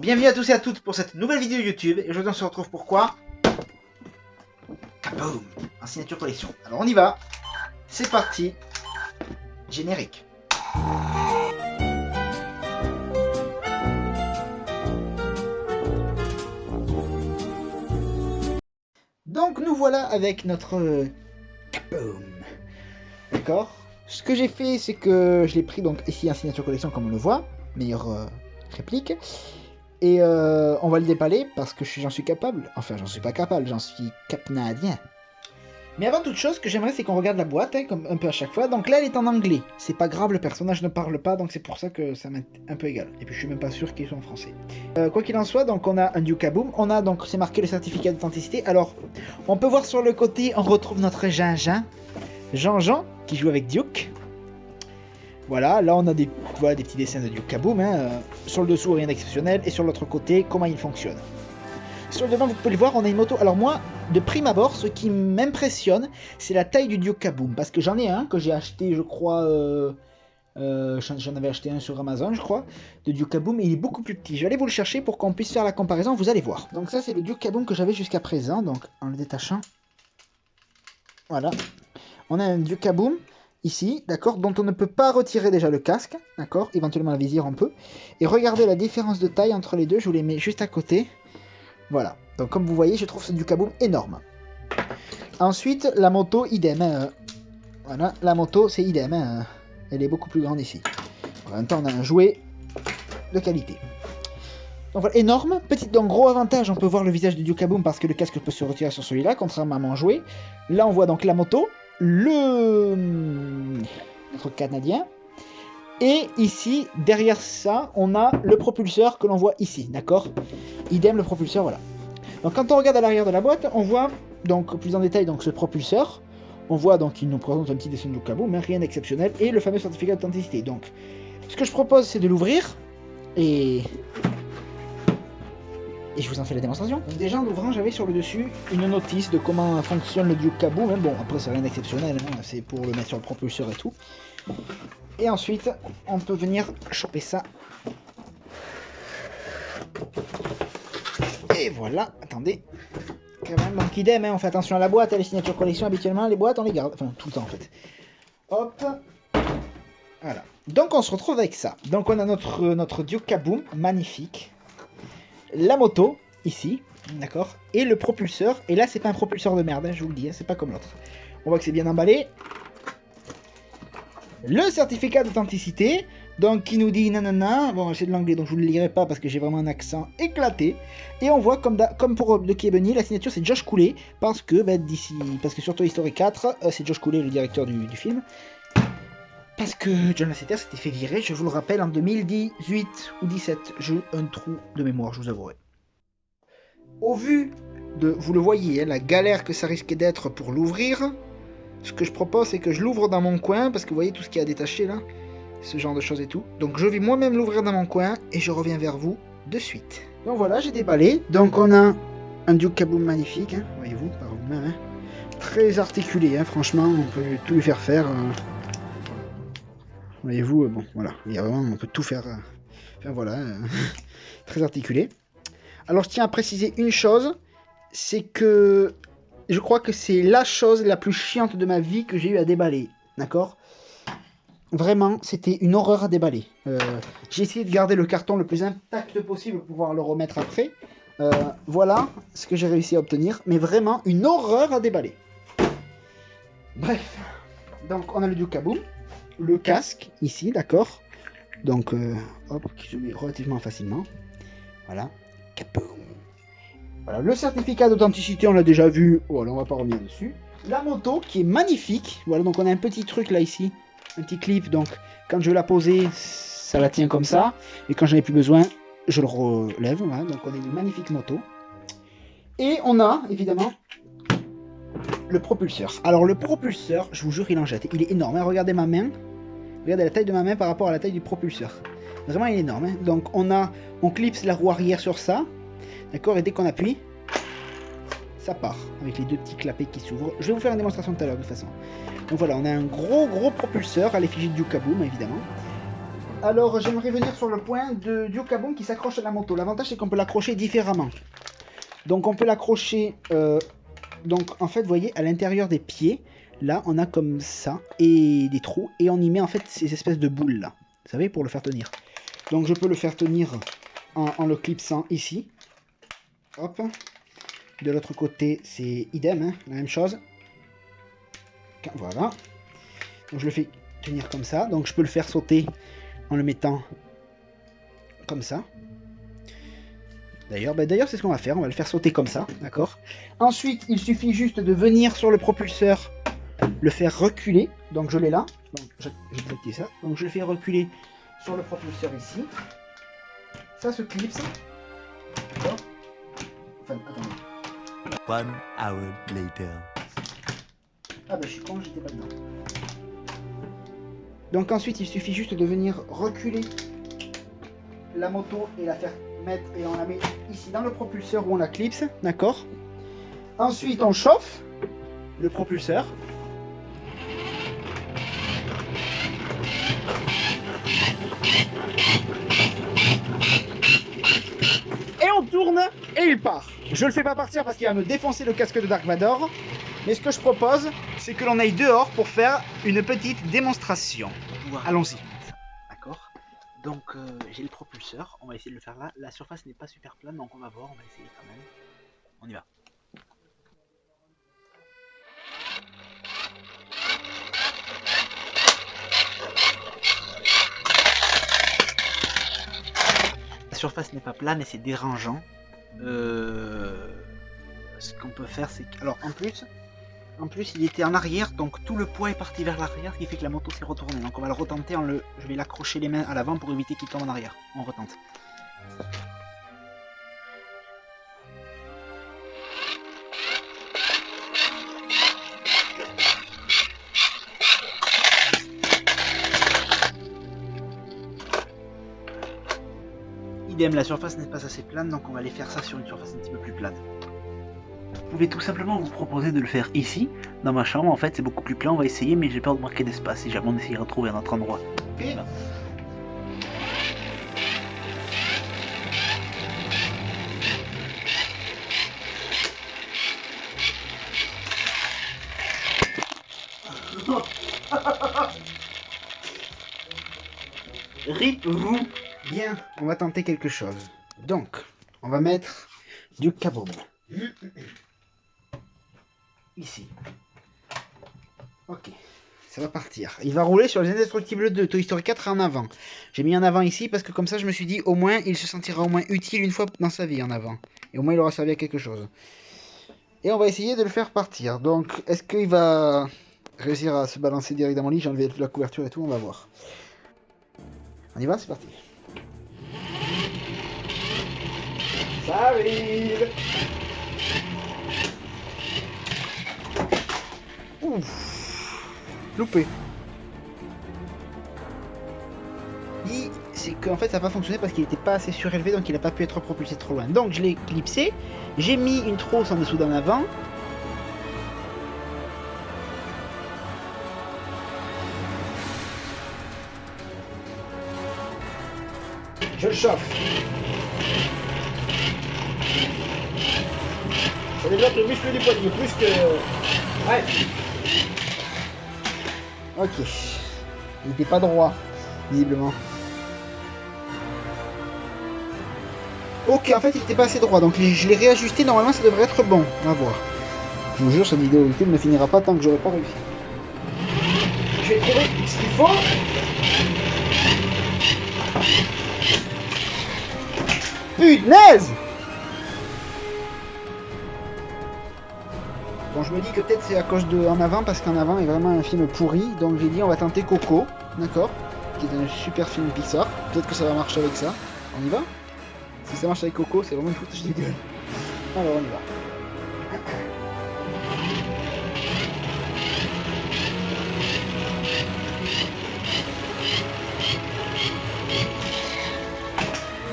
Bienvenue à tous et à toutes pour cette nouvelle vidéo YouTube. Et aujourd'hui on se retrouve pour quoi? Kaboom! En signature collection. Alors on y va. C'est parti. Générique. Donc nous voilà avec notre Kaboom. D'accord. Ce que j'ai fait, c'est que je l'ai pris donc ici en signature collection comme on le voit. Meilleure réplique. Et on va le déballer parce que j'en suis capable. Enfin, j'en suis pas capable, j'en suis capnadien. Mais avant toute chose, ce que j'aimerais, c'est qu'on regarde la boîte, hein, comme un peu à chaque fois. Donc là, elle est en anglais. C'est pas grave, le personnage ne parle pas, donc c'est pour ça que ça m'est un peu égal. Et puis je suis même pas sûr qu'il soit en français. Quoi qu'il en soit, donc on a un Duke Kaboom. On a donc, c'est marqué le certificat d'authenticité. Alors, on peut voir sur le côté, on retrouve notre Jean-Jean, qui joue avec Duke. Voilà, là on a des petits dessins de Duke Kaboom, hein. Sur le dessous rien d'exceptionnel, et sur l'autre côté, comment il fonctionne. Sur le devant, vous pouvez le voir, on a une moto. Alors moi, de prime abord, ce qui m'impressionne, c'est la taille du Duke Kaboom, parce que j'en ai un que j'ai acheté, je crois, j'en avais acheté un sur Amazon, je crois, de Duke Kaboom, et il est beaucoup plus petit. Je vais aller vous le chercher pour qu'on puisse faire la comparaison, vous allez voir. Donc ça, c'est le Duke Kaboom que j'avais jusqu'à présent, donc en le détachant. Voilà. On a un Duke Kaboom. Ici, d'accord, dont on ne peut pas retirer déjà le casque, d'accord, éventuellement la visière on peut. Et regardez la différence de taille entre les deux, je vous les mets juste à côté. Voilà, donc comme vous voyez, je trouve ce Duke Kaboom énorme. Ensuite, la moto, idem. Voilà, la moto, c'est idem. Elle est beaucoup plus grande ici. En même temps, on a un jouet de qualité. Donc voilà, énorme. Donc gros avantage, on peut voir le visage du Duke Kaboom parce que le casque peut se retirer sur celui-là, contrairement à mon jouet. Là, on voit donc la moto. Notre canadien, et ici derrière ça on a le propulseur que l'on voit ici, d'accord, idem le propulseur. Voilà, donc quand on regarde à l'arrière de la boîte, on voit donc plus en détail donc ce propulseur, on voit donc qu'il nous présente un petit dessin de Kaboom, mais rien d'exceptionnel, et le fameux certificat d'authenticité. Donc ce que je propose, c'est de l'ouvrir et je vous en fais la démonstration. Donc déjà en l'ouvrant, j'avais sur le dessus une notice de comment fonctionne le Duke Kaboom. Bon, après c'est rien d'exceptionnel, hein, c'est pour le mettre sur le propulseur et tout. Et ensuite, on peut venir choper ça. Et voilà, attendez. Quand même, donc idem, hein, on fait attention à la boîte, à les signatures collection, habituellement les boîtes on les garde, enfin tout le temps en fait. Hop. Voilà. Donc on se retrouve avec ça. Donc on a notre Duke Kaboom, magnifique. La moto, ici, d'accord, et le propulseur, et là c'est pas un propulseur de merde, hein, je vous le dis, hein, c'est pas comme l'autre. On voit que c'est bien emballé. Le certificat d'authenticité, donc qui nous dit nanana, bon c'est de l'anglais donc je vous le lirai pas parce que j'ai vraiment un accent éclaté, et on voit comme pour le Quai Bunny, la signature c'est Josh Cooley, parce que sur Toy Story 4, c'est Josh Cooley le directeur du film. Parce que John Lasseter s'était fait virer, je vous le rappelle, en 2018 ou 17. J'ai un trou de mémoire, je vous avouerai. Au vu de, vous le voyez, hein, la galère que ça risquait d'être pour l'ouvrir, ce que je propose, c'est que je l'ouvre dans mon coin, parce que vous voyez tout ce qu'il y a détaché là, ce genre de choses et tout. Donc je vais moi-même l'ouvrir dans mon coin, et je reviens vers vous de suite. Donc voilà, j'ai déballé. Donc on a un Duke Kaboom magnifique, hein, voyez-vous, par vous-même. Hein. Très articulé, hein, franchement, on peut tout lui faire faire. Voyez-vous, bon, voilà, il y a vraiment, on peut tout faire. Enfin voilà, très articulé. Alors je tiens à préciser une chose, c'est que je crois que c'est la chose la plus chiante de ma vie que j'ai eu à déballer, d'accord? Vraiment, c'était une horreur à déballer. J'ai essayé de garder le carton le plus intact possible pour pouvoir le remettre après. Voilà ce que j'ai réussi à obtenir, mais vraiment une horreur à déballer. Bref, donc on a le Duke Kaboom. Le casque ici, d'accord, donc hop, qui se met relativement facilement. Voilà, Kaboom. Voilà, le certificat d'authenticité on l'a déjà vu, voilà, on va pas revenir dessus. La moto qui est magnifique, voilà, donc on a un petit truc là ici, un petit clip, donc quand je vais la poser, ça la tient comme ça, et quand j'en ai plus besoin, je le relève, voilà, donc on a une magnifique moto. Et on a évidemment le propulseur. Alors le propulseur, je vous jure, il en jette, il est énorme, hein, regardez ma main. Regardez la taille de ma main par rapport à la taille du propulseur. Vraiment, il est énorme. Hein. Donc, on clipse la roue arrière sur ça. D'accord. Et dès qu'on appuie, ça part. Avec les deux petits clapets qui s'ouvrent. Je vais vous faire une démonstration tout à l'heure, de toute façon. Donc voilà, on a un gros propulseur à l'effigie de Duke Kaboom, évidemment. Alors j'aimerais venir sur le point du caboum qui s'accroche à la moto. L'avantage c'est qu'on peut l'accrocher différemment. Donc on peut l'accrocher, donc en fait vous voyez à l'intérieur des pieds, là on a comme ça, et des trous, et on y met en fait ces espèces de boules là, vous savez, pour le faire tenir. Donc je peux le faire tenir en le clipsant ici. Hop. De l'autre côté c'est idem, hein, la même chose. Voilà. Donc je le fais tenir comme ça, donc je peux le faire sauter en le mettant comme ça. D'ailleurs, c'est ce qu'on va faire, on va le faire sauter comme ça, d'accord. Ensuite, il suffit juste de venir sur le propulseur, le faire reculer, donc je l'ai là, donc j'ai cliqué ça, donc je le fais reculer sur le propulseur ici. Ça se clipse, d'accord. Enfin, attendez. 1 hour later. Ah bah je suis con, j'étais pas dedans. Donc ensuite, il suffit juste de venir reculer la moto et la faire mettre, et on la met ici dans le propulseur où on la clipse, d'accord. Ensuite on chauffe le propulseur. Et on tourne et il part. Je le fais pas partir parce qu'il va me défoncer le casque de Dark Vador. Mais ce que je propose, c'est que l'on aille dehors pour faire une petite démonstration. Allons-y. D'accord. Donc j'ai le propulseur, on va essayer de le faire là. La surface n'est pas super plane, donc on va voir, on va essayer quand même. On y va. La surface n'est pas plane et c'est dérangeant. Ce qu'on peut faire, c'est que... Alors en plus il était en arrière, donc tout le poids est parti vers l'arrière, ce qui fait que la moto s'est retournée. Donc on va le retenter, je vais l'accrocher les mains à l'avant pour éviter qu'il tombe en arrière. On retente. Idem, la surface n'est pas assez plane, donc on va aller faire ça sur une surface un petit peu plus plane. Vous pouvez tout simplement vous proposer de le faire ici, dans ma chambre. En fait c'est beaucoup plus plat, on va essayer, mais j'ai peur de manquer d'espace si jamais on essayera de trouver un autre endroit. Okay. Rip vous. Bien, on va tenter quelque chose. Donc, on va mettre du caboum. Ici. Ok, ça va partir. Il va rouler sur les Indestructibles 2, Toy Story 4 en avant. J'ai mis en avant ici parce que comme ça je me suis dit au moins il se sentira au moins utile une fois dans sa vie en avant. Et au moins il aura servi à quelque chose. Et on va essayer de le faire partir. Donc est-ce qu'il va réussir à se balancer direct dans mon lit? J'ai enlevé la couverture et tout, on va voir. On y va, c'est parti. Ça arrive. Ouf, loupé. C'est qu'en fait ça n'a pas fonctionné parce qu'il n'était pas assez surélevé, donc il n'a pas pu être propulsé trop loin. Donc je l'ai clipsé, j'ai mis une trousse en dessous d'en avant. Je le chauffe. Ça développe le muscle du poignet plus que... Ouais. Ok. Il n'était pas droit, visiblement. Ok, en fait il n'était pas assez droit, donc je l'ai réajusté, normalement ça devrait être bon. On va voir. Je vous jure, cette vidéo YouTube ne finira pas tant que j'aurai pas réussi. Je vais trouver ce qu'il faut. Punaise! Bon, je me dis que peut-être c'est à cause de En Avant, parce qu'En Avant est vraiment un film pourri, donc j'ai dit on va tenter Coco, d'accord, qui est un super film Pixar. Peut-être que ça va marcher avec ça. On y va? Si ça marche avec Coco, c'est vraiment une foutage de gueule. Alors on y va.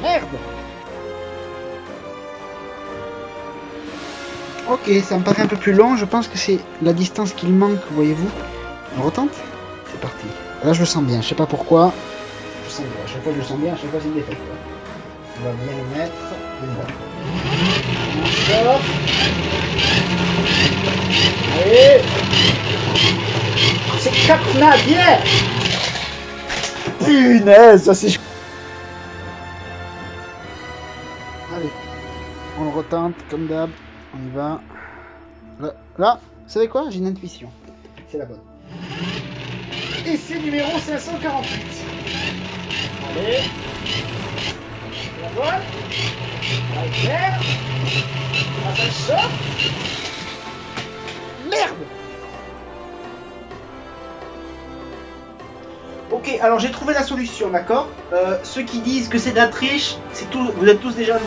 Merde! Ok, ça me paraît un peu plus long, je pense que c'est la distance qu'il manque, voyez-vous. On retente? C'est parti. Là je le sens bien, je sais pas pourquoi. Je sens bien. À chaque fois je le sens bien, à chaque fois c'est une défaite. Quoi. On va bien le mettre. Voilà. On sort. Allez. C'est canadien. Punaise, ça c'est chaud. Allez, on le retente comme d'hab. On y va. Là, vous savez quoi? J'ai une intuition. C'est la bonne. Et c'est numéro 548. Allez. La bonne. La claire. La ça sort. Merde. Ok, alors j'ai trouvé la solution, d'accord. Ceux qui disent que c'est de la triche, vous êtes tous des jaloux.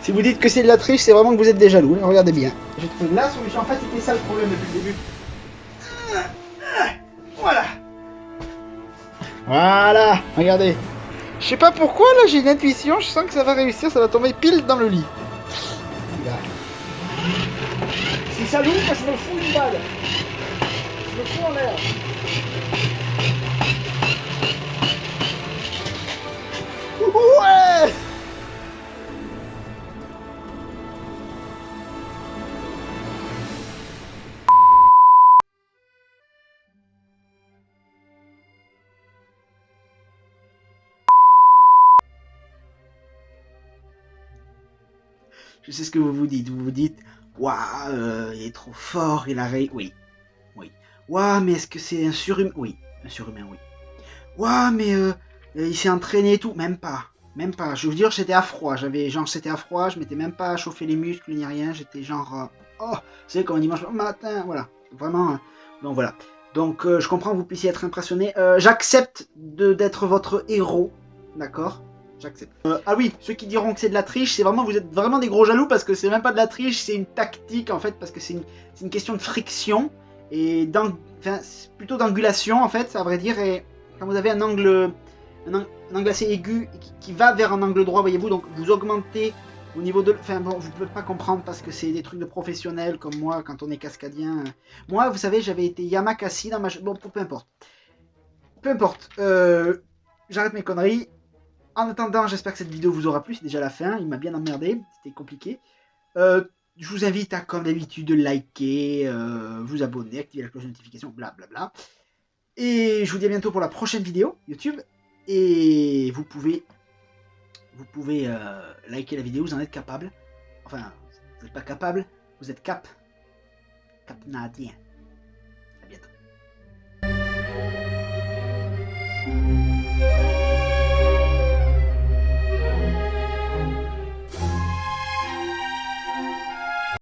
Si vous dites que c'est de la triche, c'est vraiment que vous êtes des jaloux. Regardez bien. J'ai trouvé la solution. En fait, c'était ça le problème depuis le début. Voilà. Voilà. Regardez. Je sais pas pourquoi, là, j'ai une intuition. Je sens que ça va réussir. Ça va tomber pile dans le lit. Là. Si ça l'ouvre, je me fous une balle. Je me fous en l'air. Ouais. Je sais ce que vous vous dites. Vous vous dites, waouh, il est trop fort, il a réussi. Oui, oui. Waouh, mais est-ce que c'est un surhumain? Oui, un surhumain, oui. Waouh, mais il s'est entraîné et tout. Même pas. Même pas. Je veux dire, j'étais à froid. C'était à froid. Je m'étais même pas chauffé les muscles ni rien. J'étais genre, oh, vous savez, comme un dimanche matin. Voilà. Vraiment. Donc voilà. Donc je comprends que vous puissiez être impressionné. J'accepte d'être votre héros. D'accord? J'accepte. Ah oui, ceux qui diront que c'est de la triche, vous êtes vraiment des gros jaloux parce que c'est même pas de la triche, c'est une tactique en fait, parce que c'est une question de friction et plutôt d'angulation en fait, à vrai dire. Et quand vous avez un angle assez aigu qui va vers un angle droit, voyez-vous, donc vous augmentez au niveau de... Enfin bon, vous ne pouvez pas comprendre parce que c'est des trucs de professionnels comme moi quand on est cascadien. Moi, vous savez, j'avais été Yamakasi dans ma... Bon, peu importe. Peu importe. J'arrête mes conneries. En attendant, j'espère que cette vidéo vous aura plu. C'est déjà la fin. Il m'a bien emmerdé. C'était compliqué. Je vous invite à, comme d'habitude, de liker, vous abonner, activer la cloche de notification, blablabla. Et je vous dis à bientôt pour la prochaine vidéo YouTube. Et vous pouvez liker la vidéo, vous en êtes capable. Enfin, vous n'êtes pas capable, vous êtes capnadien. À bientôt.